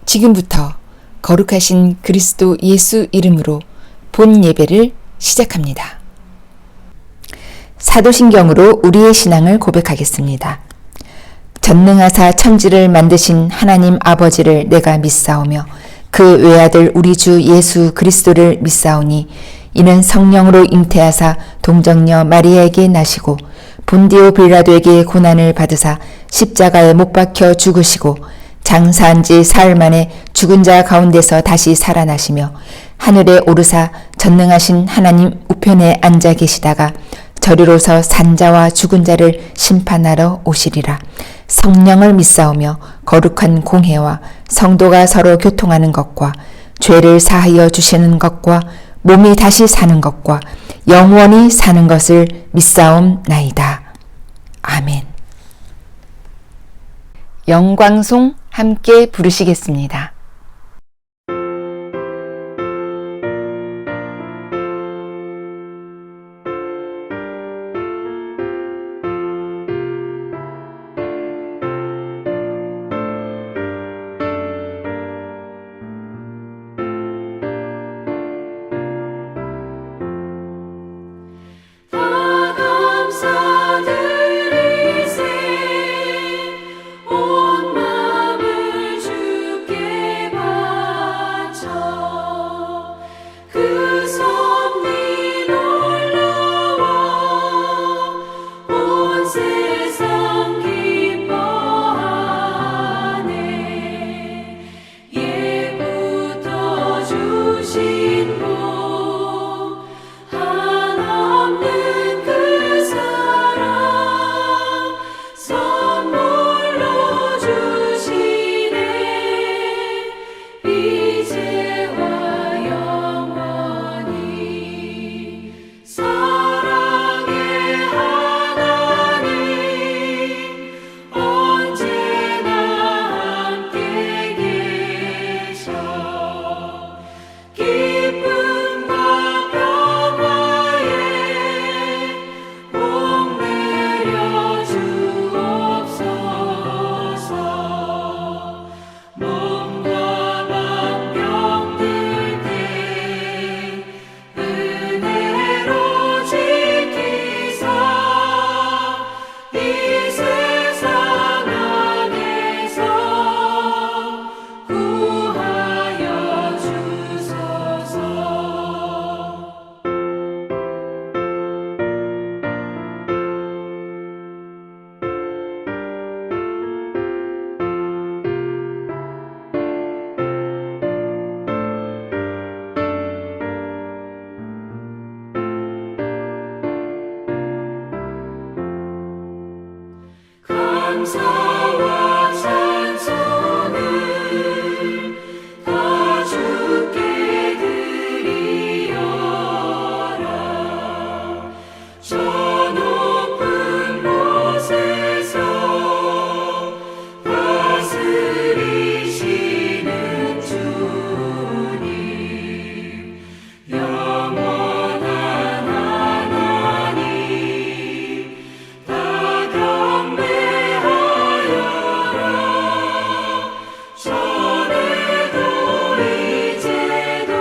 지금부터 거룩하신 그리스도 예수 이름으로 본 예배를 시작합니다. 사도신경으로 우리의 신앙을 고백하겠습니다. 전능하사 천지를 만드신 하나님 아버지를 내가 믿사오며 그 외아들 우리 주 예수 그리스도를 믿사오니 이는 성령으로 잉태하사 동정녀 마리아에게 나시고 본디오 빌라도에게 고난을 받으사 십자가에 못 박혀 죽으시고 장사한 지 사흘 만에 죽은 자 가운데서 다시 살아나시며 하늘에 오르사 전능하신 하나님 우편에 앉아 계시다가 저리로서 산자와 죽은 자를 심판하러 오시리라. 성령을 믿사오며 거룩한 공회와 성도가 서로 교통하는 것과 죄를 사하여 주시는 것과 몸이 다시 사는 것과 영원히 사는 것을 믿사옵나이다. 아멘. 영광송 함께 부르시겠습니다. 감사와 찬송을 다 주께 드리어라. 저 높은 곳에서 다스리시는 주님, 영원한 하나님, 다 경배하여라. 전에도 이제도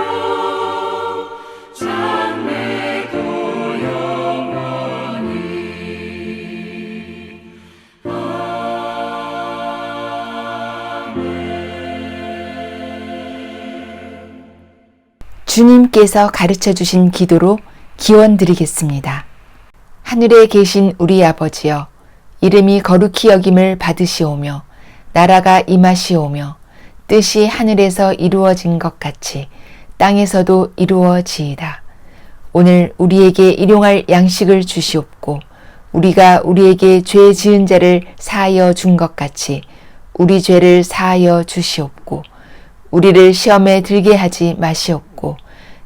장래도 영원히. 주님께서 가르쳐 주신 기도로 기원 드리겠습니다. 하늘에 계신 우리 아버지여, 이름이 거룩히 여김을 받으시오며 나라가 임하시오며 뜻이 하늘에서 이루어진 것 같이 땅에서도 이루어지이다. 오늘 우리에게 일용할 양식을 주시옵고 우리가 우리에게 죄 지은 자를 사하여 준 것 같이 우리 죄를 사하여 주시옵고 우리를 시험에 들게 하지 마시옵고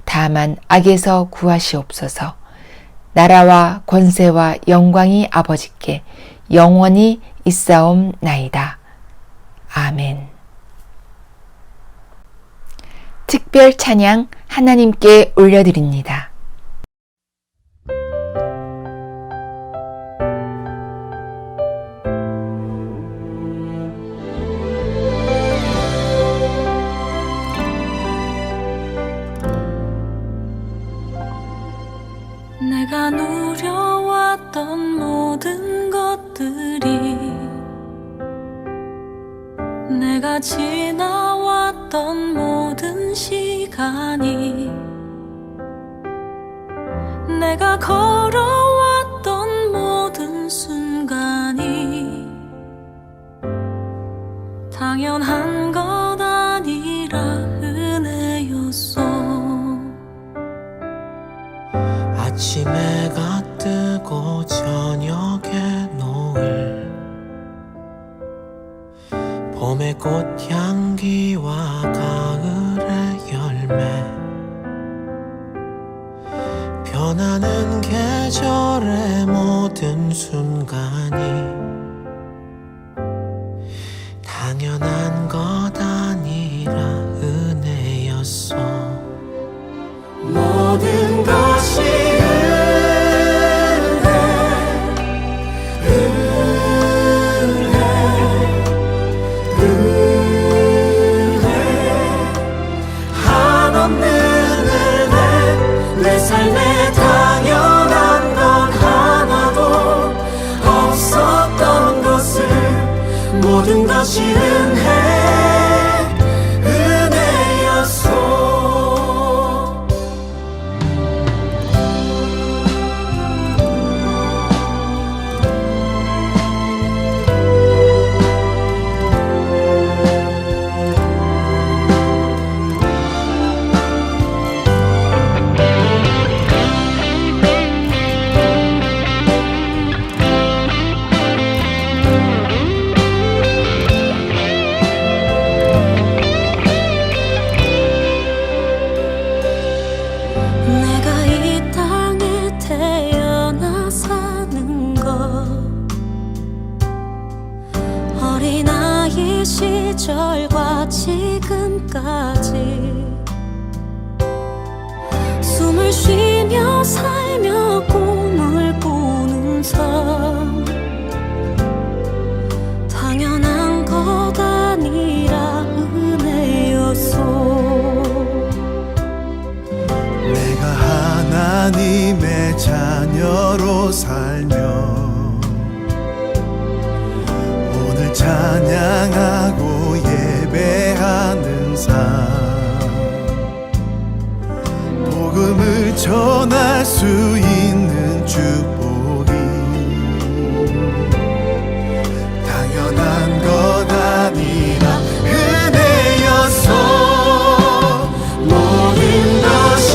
다만 악에서 구하시옵소서. 나라와 권세와 영광이 아버지께 영원히 있사옵나이다. 아멘. 특별 찬양 하나님께 올려드립니다. 지나왔던 모든 시간이, 내가 걸어왔던 모든 순간이 당연한 것 아니라 은혜였어. 아침에가 뜨고 저녁에 노을, 봄의 꽃향기와 가을의 열매, 변하는 계절의 모든 순간이 당연한 것 아니라 은혜였어. 모든 것이 한없는 은혜, 내 삶에 당연한 건 하나도 없었던 것을, 모든 것이 은혜였어. 내가 이 땅에 태어나 사는 것, 어린아이 시절과 지금까지 숨을 쉬며 살며 꿈을 꾸는 삶, 당연한 것 아니라 은혜였어. 내가 하나님의 자녀로 살며 오늘 찬양하고 예배하는 삶, 복음을 전할 수 있는 축복이 당연한 것 아니라 은혜였어. 모든 것이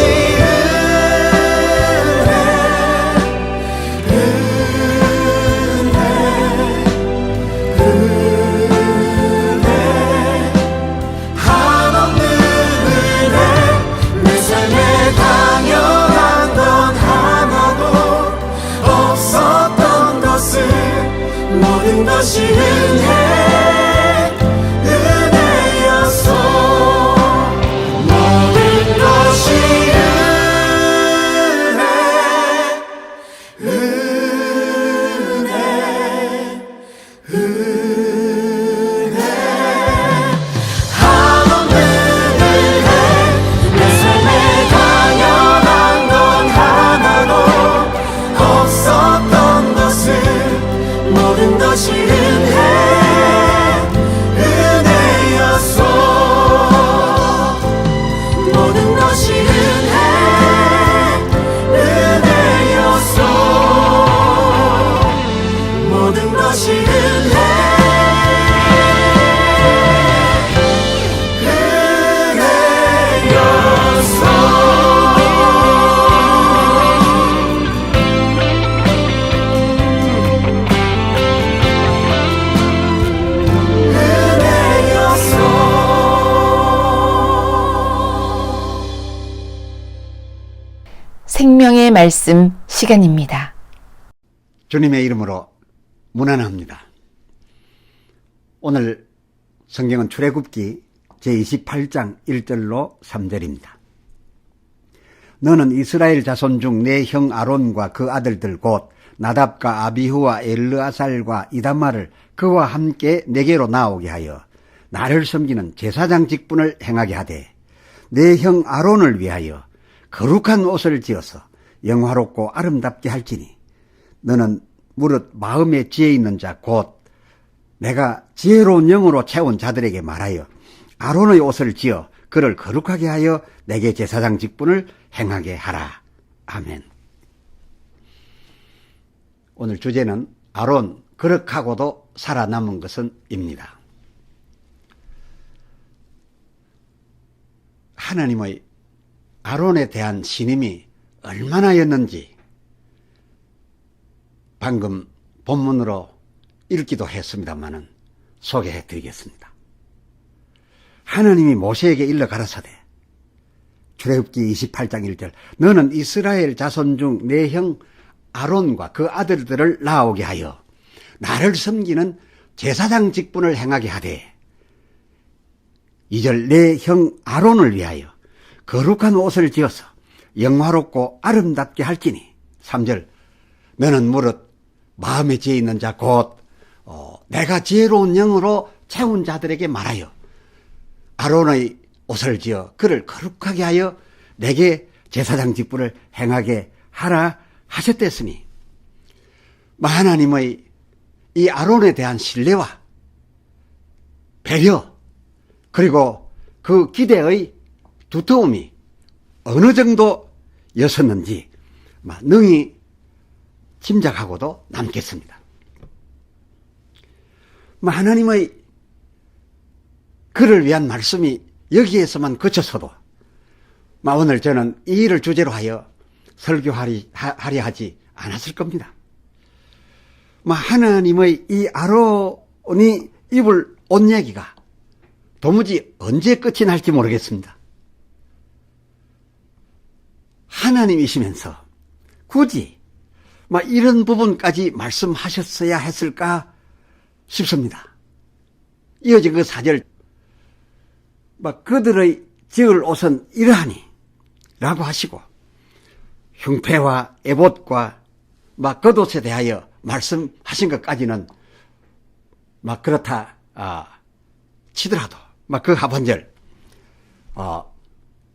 한없는 은혜, 내 삶에 당연한 건 하나도 없었던 것을, 모든 것이 은혜였어. 모든 것이 한없는 은혜, 내 삶에 당연한 건 하나도 없었던 것을, 모든 것이 은혜였어. 모든 것이 은혜였어. 모든 것이 생명의 말씀 시간입니다. 주님의 이름으로 문안합니다. 오늘 성경은 출애굽기 제28장 1절로 3절입니다. 너는 이스라엘 자손 중 내 형 아론과 그 아들들 곧 나답과 아비후와 엘르아살과 이다말을 그와 함께 내게로 나오게 하여 나를 섬기는 제사장 직분을 행하게 하되, 내 형 아론을 위하여 거룩한 옷을 지어서 영화롭고 아름답게 할지니, 너는 무릇 마음에 지혜 있는 자 곧 내가 지혜로운 영으로 채운 자들에게 말하여 아론의 옷을 지어 그를 거룩하게 하여 내게 제사장 직분을 행하게 하라. 아멘. 오늘 주제는 아론 거룩하고도 살아남은 것은 입니다. 하나님의 아론에 대한 신임이 얼마나였는지 방금 본문으로 읽기도 했습니다마는 소개해 드리겠습니다. 하나님이 모세에게 일러 가라사대 출애굽기 28장 1절 너는 이스라엘 자손 중 내 형 아론과 그 아들들을 나오게 하여 나를 섬기는 제사장 직분을 행하게 하되 2절 내 형 아론을 위하여 거룩한 옷을 지어서 영화롭고 아름답게 할지니 3절 너는 무릇 마음에 지혜 있는 자 곧 내가 지혜로운 영으로 채운 자들에게 말하여 아론의 옷을 지어 그를 거룩하게 하여 내게 제사장 직분을 행하게 하라 하셨댔으니 하나님의 이 아론에 대한 신뢰와 배려 그리고 그 기대의 두터움이 어느 정도였었는지 능히 짐작하고도 남겠습니다. 하나님의 그를 위한 말씀이 여기에서만 그쳤어도 오늘 저는 이 일을 주제로 하여 설교하려 하지 않았을 겁니다. 하나님의 이 아론이 입을 옷 얘기가 도무지 언제 끝이 날지 모르겠습니다. 하나님이시면서 굳이 이런 부분까지 말씀하셨어야 했을까 싶습니다. 이어진 그 4절 그들의 지을 옷은 이러하니 라고 하시고 흉패와 에봇과 겉옷에 대하여 말씀하신 것까지는 그렇다 치더라도 그 하반절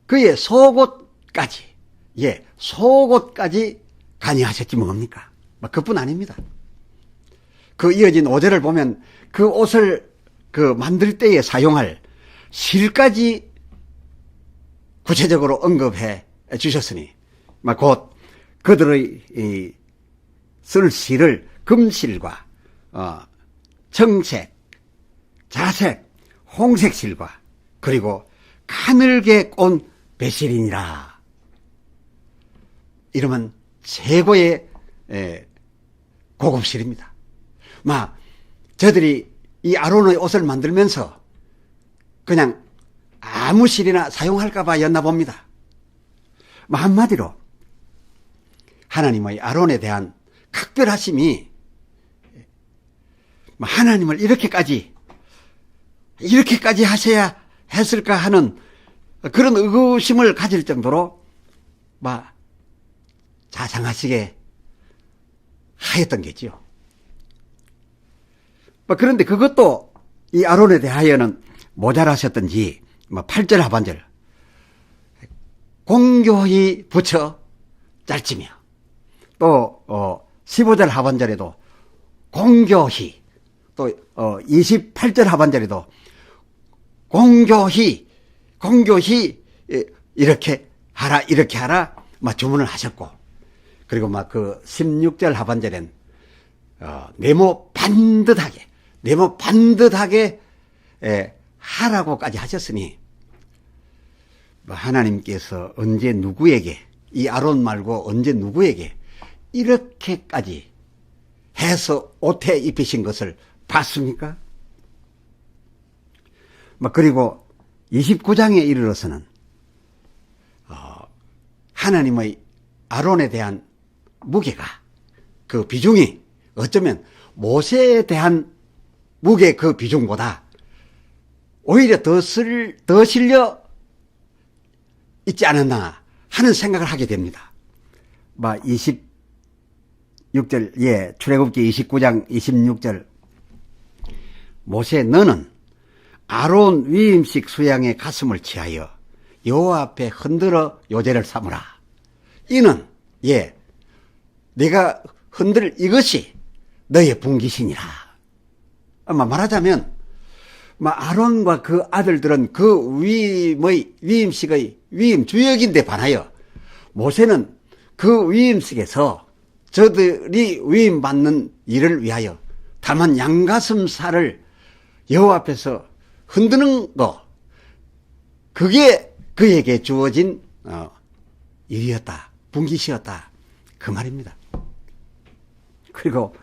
그의 속옷까지 속옷까지 간이하셨지 뭡니까? 그뿐 아닙니다. 그 이어진 5절을 보면 그 옷을 만들 때에 사용할 실까지 구체적으로 언급해 주셨으니 곧 그들의 쓸 실을 금실과 청색, 자색, 홍색 실과 그리고 가늘게 꼰 배실이니라. 이러면 최고의 고급실입니다. 저들이 이 아론의 옷을 만들면서 그냥 아무 실이나 사용할까봐 였나 봅니다. 한마디로 하나님의 아론에 대한 각별하심이 하나님을 이렇게까지 하셔야 했을까 하는 그런 의구심을 가질 정도로 자상하시게 하였던 게지요. 그런데 그것도 이 아론에 대하여는 모자라셨던지 8절 하반절 공교히 붙여 짤지며 또 15절 하반절에도 공교히 또 28절 하반절에도 공교히 이렇게 하라 주문을 하셨고 그리고 그 16절 하반절엔 네모 반듯하게 하라고까지 하셨으니 하나님께서 언제 누구에게 이 아론 말고 언제 누구에게 이렇게까지 해서 옷에 입히신 것을 봤습니까? 그리고 29장에 이르러서는 하나님의 아론에 대한 무게가 그 비중이 어쩌면 모세에 대한 무게 그 비중보다 오히려 더 실려 있지 않았나 하는 생각을 하게 됩니다. 26절, 출애굽기 29장 26절. 모세 너는 아론 위임식 수양의 가슴을 취하여 여호와 앞에 흔들어 요제를 삼으라. 이는 네가 흔들 이것이 너의 분깃이니라. 아마 말하자면 아론과 그 아들들은 그 위임식의 위임 주역인데 반하여 모세는 그 위임식에서 저들이 위임받는 일을 위하여 다만 양가슴살을 여호와 앞에서 흔드는 거, 그게 그에게 주어진 일이었다, 분깃이었다, 그 말입니다. 그리고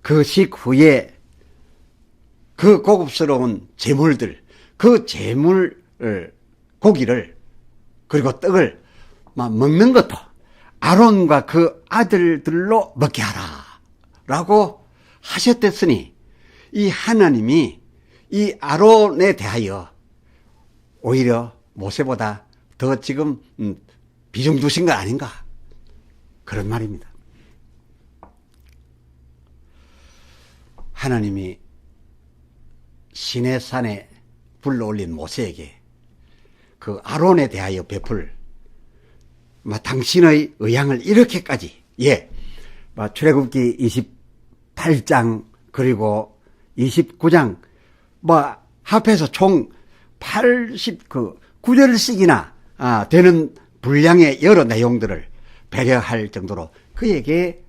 그 식후에 그 고급스러운 제물들, 그 고기를 그리고 떡을 먹는 것도 아론과 그 아들들로 먹게 하라 라고 하셨댔으니, 이 하나님이 이 아론에 대하여 오히려 모세보다 더 지금 비중 두신 거 아닌가, 그런 말입니다. 하나님이 시내산에 불러올린 모세에게 그 아론에 대하여 베풀 당신의 의향을 이렇게까지, 출애굽기 28장 그리고 29장 합해서 총 89절씩이나 되는 분량의 여러 내용들을 배려할 정도로 그에게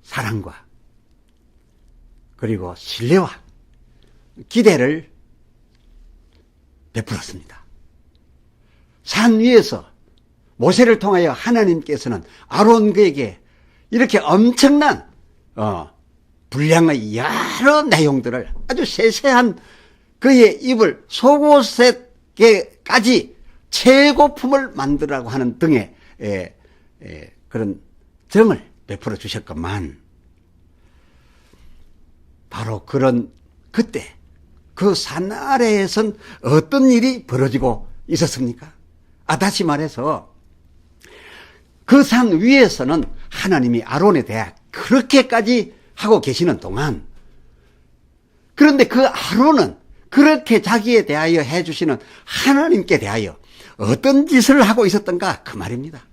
사랑과 그리고 신뢰와 기대를 베풀었습니다. 산 위에서 모세를 통하여 하나님께서는 아론 그에게 이렇게 엄청난 분량의 여러 내용들을 아주 세세한 그의 입을 속옷에게까지 최고품을 만들라고 하는 등의 그런 정을 베풀어 주셨건만, 바로 그때 그 산 아래에선 어떤 일이 벌어지고 있었습니까? 다시 말해서 그 산 위에서는 하나님이 아론에 대해 그렇게까지 하고 계시는 동안, 그런데 그 아론은 그렇게 자기에 대하여 해주시는 하나님께 대하여 어떤 짓을 하고 있었던가, 그 말입니다.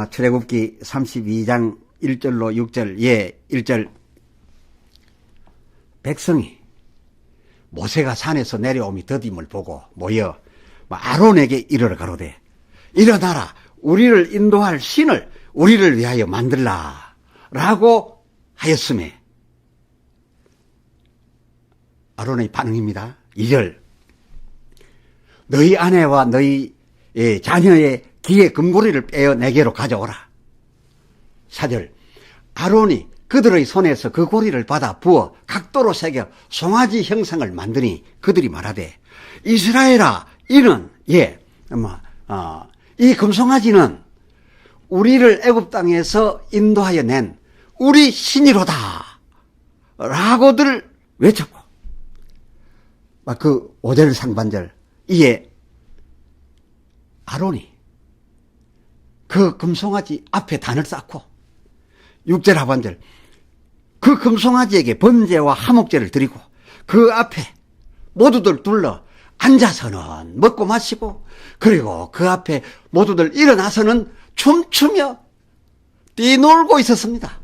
출애굽기 32장 1절로 6절, 1절, 백성이 모세가 산에서 내려옴이 더딤을 보고 모여 아론에게 이르러 가로되, 일어나라, 우리를 인도할 신을 우리를 위하여 만들라 라고 하였음에, 아론의 반응입니다. 2절, 너희 아내와 너희 자녀의 귀의 금고리를 빼어 내게로 가져오라. 4절, 아론이 그들의 손에서 그 고리를 받아 부어 각도로 새겨 송아지 형상을 만드니 그들이 말하되, 이스라엘아, 이는 이 금송아지는 우리를 애굽 땅에서 인도하여 낸 우리 신이로다 라고들 외쳤고, 그 5절 상반절, 이에 아론이 그 금송아지 앞에 단을 쌓고 6절 하반절, 그 금송아지에게 번제와 화목제를 드리고 그 앞에 모두들 둘러 앉아서는 먹고 마시고, 그리고 그 앞에 모두들 일어나서는 춤추며 뛰놀고 있었습니다.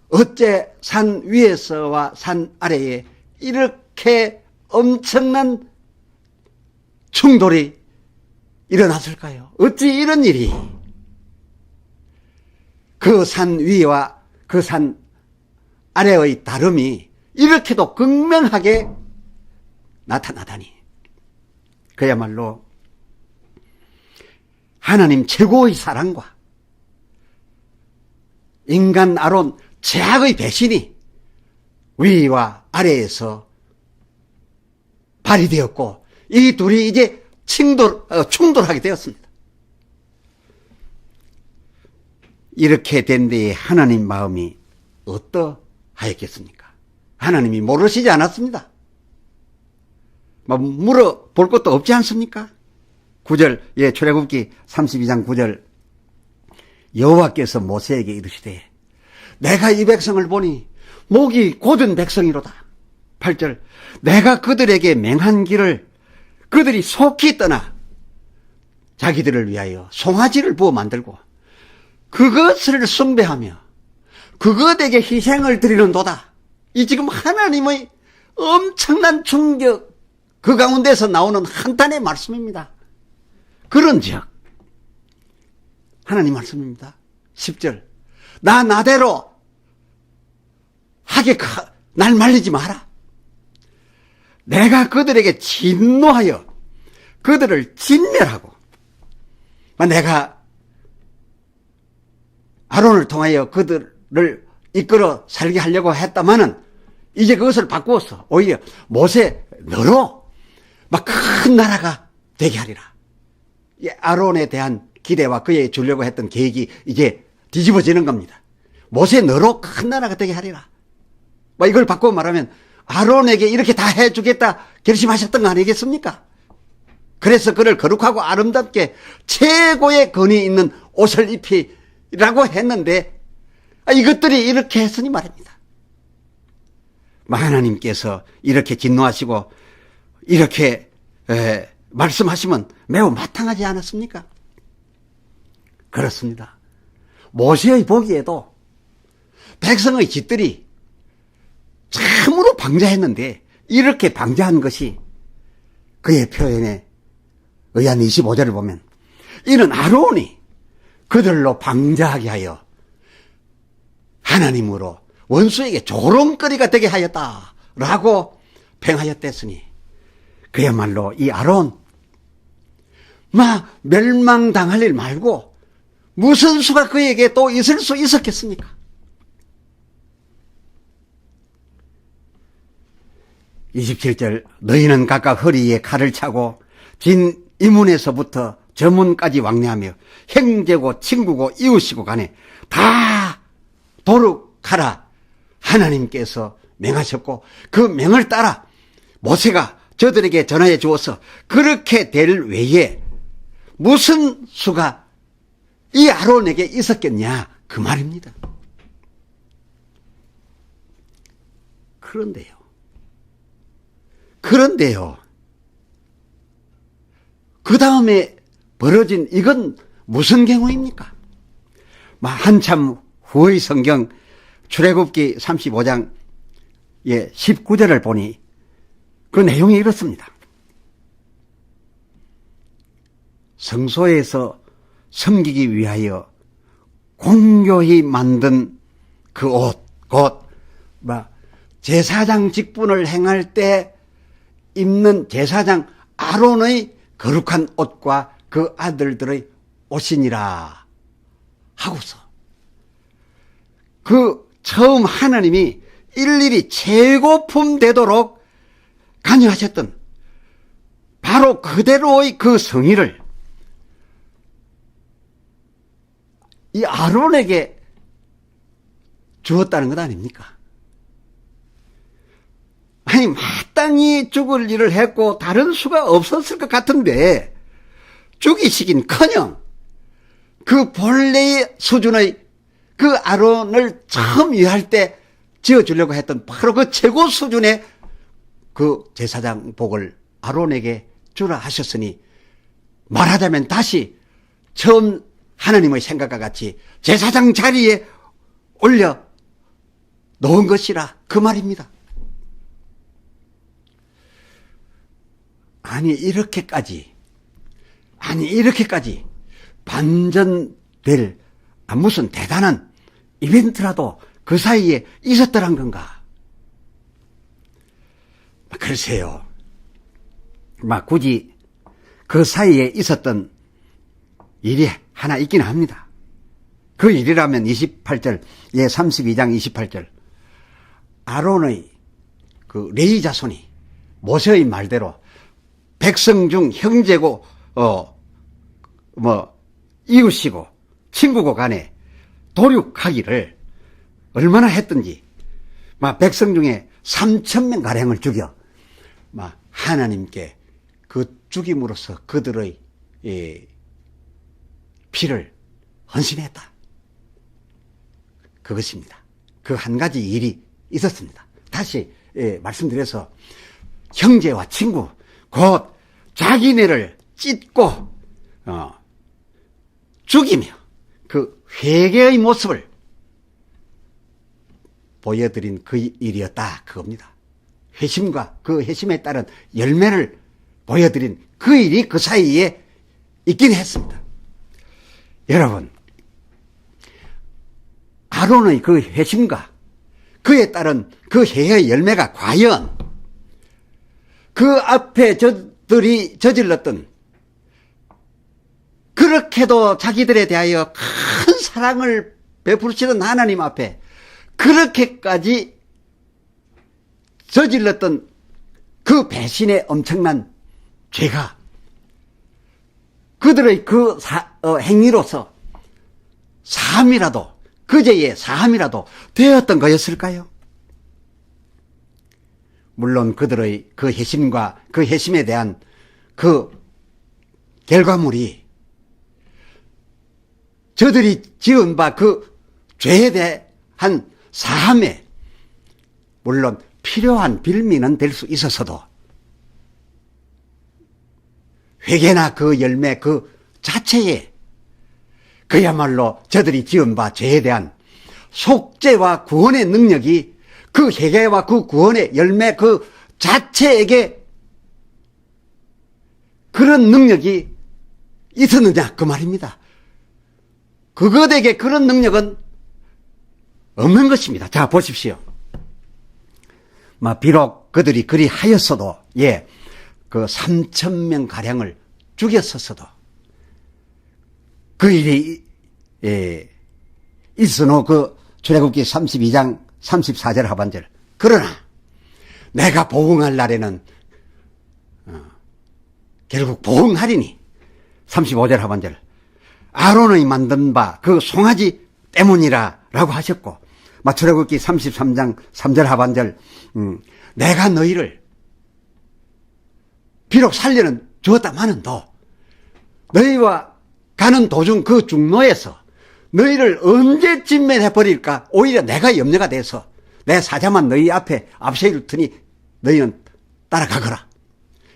어째 산 위에서와 산 아래에 이렇게 엄청난 충돌이 일어났을까요? 어찌 이런 일이 그 산 위와 그 산 아래의 다름이 이렇게도 극명하게 나타나다니, 그야말로 하나님 최고의 사랑과 인간 아론 제약의 배신이 위와 아래에서 발휘되었고, 이 둘이 이제 충돌하게 되었습니다. 이렇게 된 데에 하나님 마음이 어떠하였겠습니까? 하나님이 모르시지 않았습니다. 물어볼 것도 없지 않습니까? 9절, 출애굽기 32장 9절, 여호와께서 모세에게 이르시되, 내가 이 백성을 보니 목이 곧은 백성이로다. 8절, 내가 그들에게 맹한 길을 그들이 속히 떠나 자기들을 위하여 송아지를 부어 만들고 그것을 숭배하며 그것에게 희생을 드리는도다. 이 지금 하나님의 엄청난 충격, 그 가운데서 나오는 한탄의 말씀입니다. 그런즉 하나님 말씀입니다. 10절 나대로 하게 날 말리지 마라. 내가 그들에게 진노하여 그들을 진멸하고, 내가 아론을 통하여 그들을 이끌어 살게 하려고 했다마는 이제 그것을 바꾸었어. 오히려 모세 너로 막 큰 나라가 되게 하리라. 아론에 대한 기대와 그에 주려고 했던 계획이 이제 뒤집어지는 겁니다. 모세 너로 큰 나라가 되게 하리라. 이걸 바꾸어 말하면 아론에게 이렇게 다 해주겠다 결심하셨던 거 아니겠습니까? 그래서 그를 거룩하고 아름답게 최고의 권위 있는 옷을 입히라고 했는데 이것들이 이렇게 했으니 말입니다. 하나님께서 이렇게 진노하시고 이렇게 말씀하시면 매우 마땅하지 않았습니까? 그렇습니다. 모세의 보기에도 백성의 짓들이 참으로 방자했는데 이렇게 방자한 것이 그의 표현에 의한 25절을 보면 이는 아론이 그들로 방자하게 하여 하나님으로 원수에게 조롱거리가 되게 하였다라고 평하였댔으니 그야말로 이 아론 멸망당할 일 말고 무슨 수가 그에게 또 있을 수 있었겠습니까? (27절) 너희는 각각 허리에 칼을 차고 진 이문에서부터 저문까지 왕래하며 형제고 친구고 이웃이고 간에 다 도륙하라 하나님께서 명하셨고 그 명을 따라 모세가 저들에게 전하여 주어서 그렇게 될 외에 무슨 수가 이 아론에게 있었겠냐 그 말입니다. 그런데요 그 다음에 벌어진 이건 무슨 경우입니까? 한참 후의 성경 출애굽기 35장 19절을 보니 그 내용이 이렇습니다. 성소에서 섬기기 위하여 공교히 만든 그 옷, 곧 제사장 직분을 행할 때 입는 제사장 아론의 거룩한 옷과 그 아들들의 옷이니라 하고서 그 처음 하나님이 일일이 최고품 되도록 관여하셨던 바로 그대로의 그 성의를 이 아론에게 주었다는 것 아닙니까? 아니 마땅히 죽을 일을 했고 다른 수가 없었을 것 같은데 죽이시긴커녕 그 본래의 수준의 그 아론을 처음 위할 때 지어주려고 했던 바로 그 최고 수준의 그 제사장 복을 아론에게 주라 하셨으니 말하자면 다시 처음 하나님의 생각과 같이 제사장 자리에 올려 놓은 것이라 그 말입니다. 아니 이렇게까지 반전될 무슨 대단한 이벤트라도 그 사이에 있었더란 건가? 글쎄요. 굳이 그 사이에 있었던 일이 하나 있긴 합니다. 그 일이라면 28절, 32장 28절. 아론의 그 레위 자손이 모세의 말대로 백성 중 형제고, 이웃이고, 친구고 간에 도륙하기를 얼마나 했든지, 백성 중에 3,000명 가량을 죽여, 하나님께 그 죽임으로써 그들의 피를 헌신했다. 그것입니다. 그 한 가지 일이 있었습니다. 다시 말씀드려서 형제와 친구, 곧 자기네를 찢고 죽이며 그 회개의 모습을 보여드린 그 일이었다 그겁니다. 회심과 그 회심에 따른 열매를 보여드린 그 일이 그 사이에 있긴 했습니다. 여러분, 아론의 그 회심과 그에 따른 그 회의 열매가 과연 그 앞에 저들이 저질렀던 그렇게도 자기들에 대하여 큰 사랑을 베푸시던 하나님 앞에 그렇게까지 저질렀던 그 배신의 엄청난 죄가 그들의 그 행위로서 사함이라도 그 죄의 사함이라도 되었던 거였을까요? 물론 그들의 그 회심과 그 회심에 대한 그 결과물이 저들이 지은 바 그 죄에 대한 사함에 물론 필요한 빌미는 될 수 있었어도 회개나 그 열매 그 자체에 그야말로 저들이 지은 바 죄에 대한 속죄와 구원의 능력이 그 회개와 그 구원의 열매 그 자체에게 그런 능력이 있었느냐 그 말입니다. 그것에게 그런 능력은 없는 것입니다. 자, 보십시오. 비록 그들이 그리 하였어도, 예, 그 3,000명 가량을 죽였었어도, 그 일이, 예, 있어노 그 출애굽기 32장 34절 하반절. 그러나, 내가 보응할 날에는, 결국 보응하리니, 35절 하반절. 아론의 만든 바 그 송아지 때문이라 라고 하셨고, 출애굽기 33장 3절 하반절, 내가 너희를 비록 살려는 주었다마는도 너희와 가는 도중 그 중로에서 너희를 언제쯤 해버릴까 오히려 내가 염려가 돼서 내 사자만 너희 앞에 앞세울 테니 너희는 따라가거라.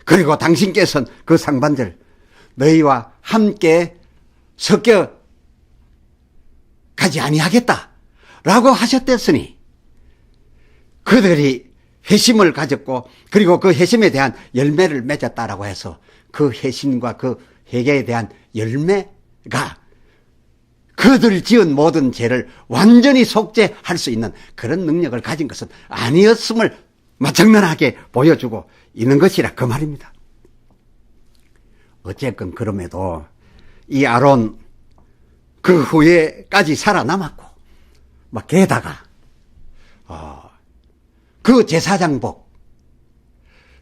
그리고 당신께서는 그 상반절 너희와 함께 섞여 가지 아니하겠다 라고 하셨댔으니 그들이 회심을 가졌고 그리고 그 회심에 대한 열매를 맺었다라고 해서 그 회심과 그 회개에 대한 열매가 그들 지은 모든 죄를 완전히 속죄할 수 있는 그런 능력을 가진 것은 아니었음을 마장난하게 보여주고 있는 것이라 그 말입니다. 어쨌건 그럼에도 이 아론 그 후에까지 살아남았고 게다가 그 제사장복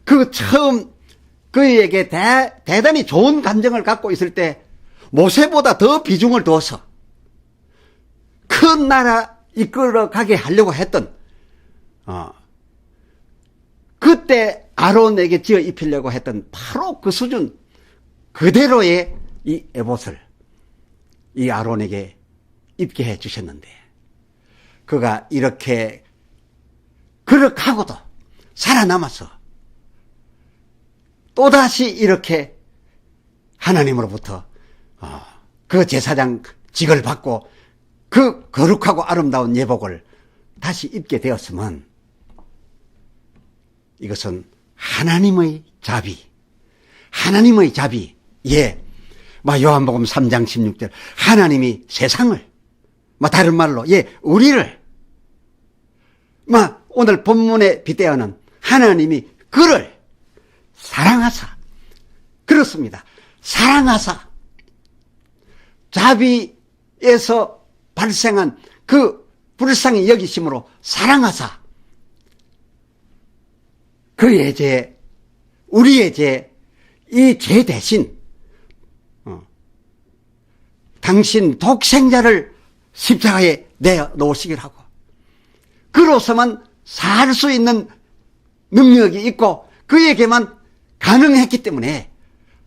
그 처음 그에게 대단히 좋은 감정을 갖고 있을 때 모세보다 더 비중을 두어서 큰 나라 이끌어가게 하려고 했던 그때 아론에게 지어 입히려고 했던 바로 그 수준 그대로의 이 에봇을 이 아론에게 입게 해 주셨는데 그가 이렇게 그렇게하고도 살아남아서 또다시 이렇게 하나님으로부터 그 제사장 직을 받고 그 거룩하고 아름다운 예복을 다시 입게 되었으면 이것은 하나님의 자비, 예, 요한복음 3장 16절 하나님이 세상을 다른 말로 예 우리를 오늘 본문에 빗대어는 하나님이 그를 사랑하사 그렇습니다. 사랑하사 자비에서 발생한 그 불쌍히 여기심으로 사랑하사 그의 죄 우리의 죄 이 죄 대신 당신 독생자를 십자가에 내놓으시기로 하고 그로서만 살 수 있는 능력이 있고 그에게만 가능했기 때문에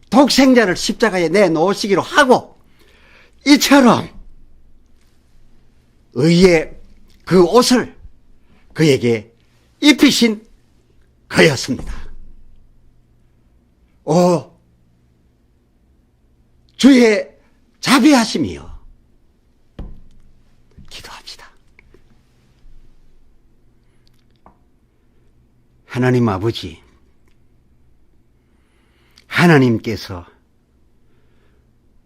독생자를 십자가에 내놓으시기로 하고 이처럼 의의 그 옷을 그에게 입히신 그였습니다. 오 주의 자비하심이여 기도합시다. 하나님 아버지, 하나님께서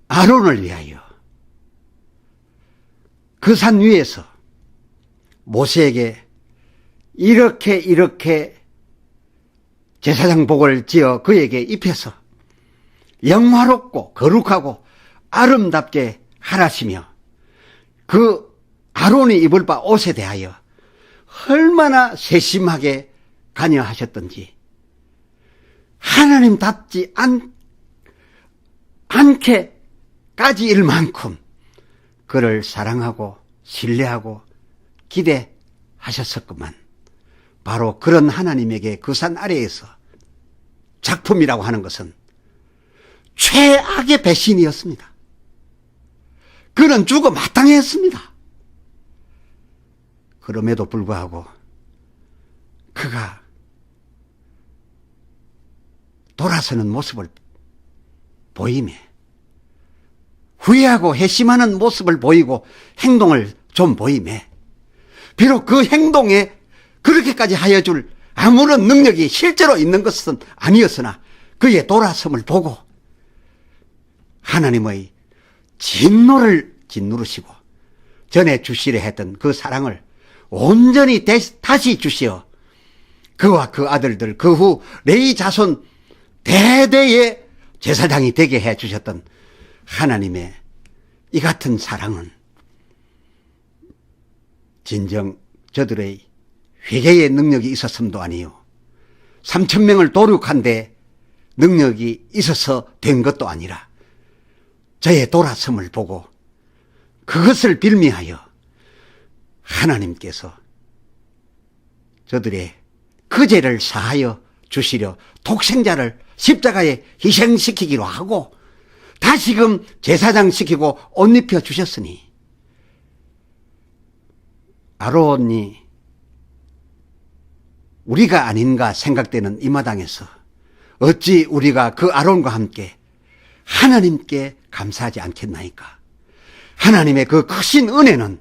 아론을 위하여 그 산 위에서 모세에게 이렇게 제사장복을 지어 그에게 입혀서 영화롭고 거룩하고 아름답게 하라시며 그 아론이 입을 바 옷에 대하여 얼마나 세심하게 관여하셨던지 하나님답지 않게까지 일 만큼 그를 사랑하고 신뢰하고 기대하셨었구만. 바로 그런 하나님에게 그 산 아래에서 작품이라고 하는 것은 최악의 배신이었습니다. 그는 죽어 마땅했습니다. 그럼에도 불구하고 그가 돌아서는 모습을 보이매 후회하고 회심하는 모습을 보이고 행동을 좀 보이매 비록 그 행동에 그렇게까지 하여 줄 아무런 능력이 실제로 있는 것은 아니었으나 그의 돌아섬을 보고 하나님의 진노를 짓누르시고 전에 주시려 했던 그 사랑을 온전히 다시 주시어 그와 그 아들들 그 후 레위 자손 대대의 제사장이 되게 해 주셨던 하나님의 이 같은 사랑은 진정 저들의 회개의 능력이 있었음도 아니요 3,000명을 도륙한 데 능력이 있어서 된 것도 아니라 저의 돌아섬을 보고 그것을 빌미하여 하나님께서 저들의 그 죄를 사하여 주시려 독생자를 십자가에 희생시키기로 하고 다시금 제사장 시키고 옷 입혀 주셨으니 아론이 우리가 아닌가 생각되는 이 마당에서 어찌 우리가 그 아론과 함께 하나님께 감사하지 않겠나이까? 하나님의 그 크신 은혜는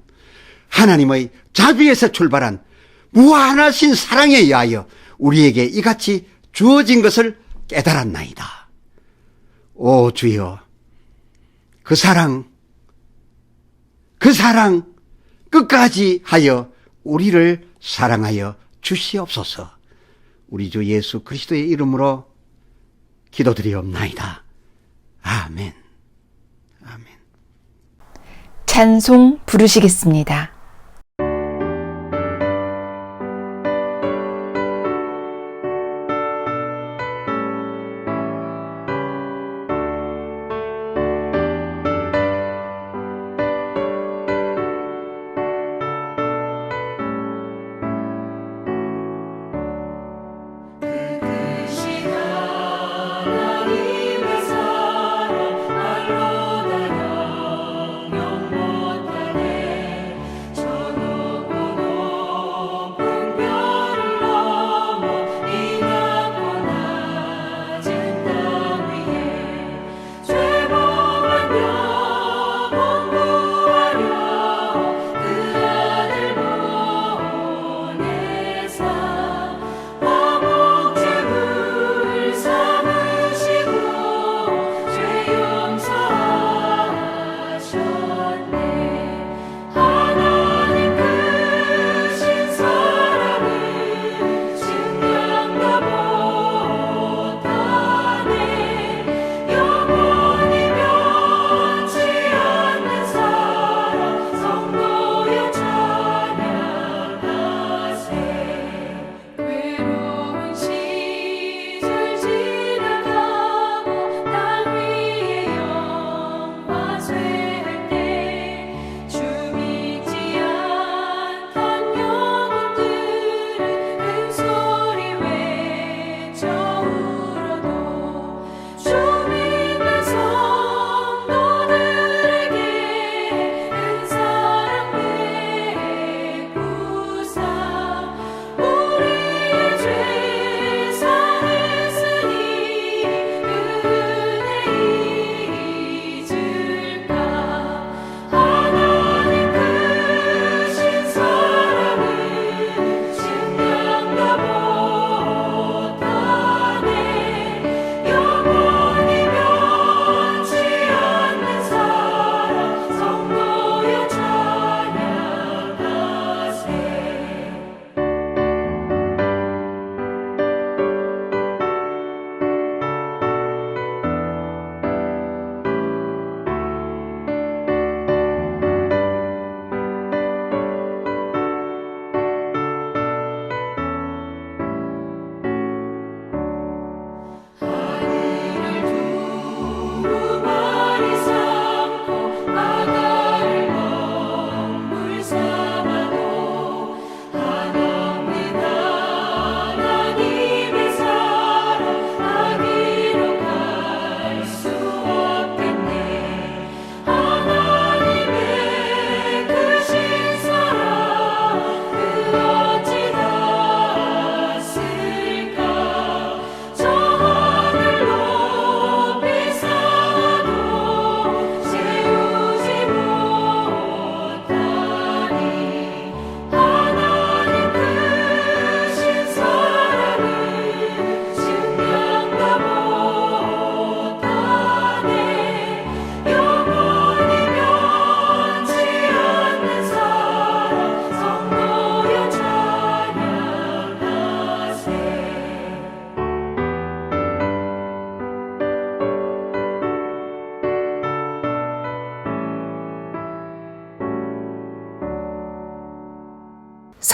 하나님의 자비에서 출발한 무한하신 사랑에 의하여 우리에게 이같이 주어진 것을 깨달았나이다. 오 주여, 그 사랑 끝까지 하여 우리를 사랑하여 주시옵소서. 우리 주 예수 그리스도의 이름으로 기도드리옵나이다. 아멘. 아멘. 찬송 부르시겠습니다.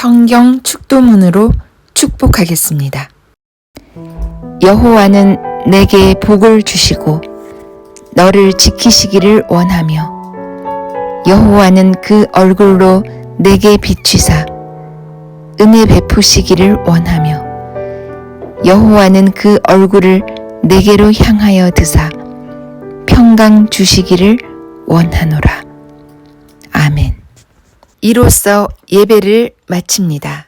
성경 축도문으로 축복하겠습니다. 여호와는 내게 복을 주시고 너를 지키시기를 원하며 여호와는 그 얼굴로 내게 비추사 은혜 베푸시기를 원하며 여호와는 그 얼굴을 내게로 향하여 드사 평강 주시기를 원하노라. 아멘. 이로써 예배를 마칩니다.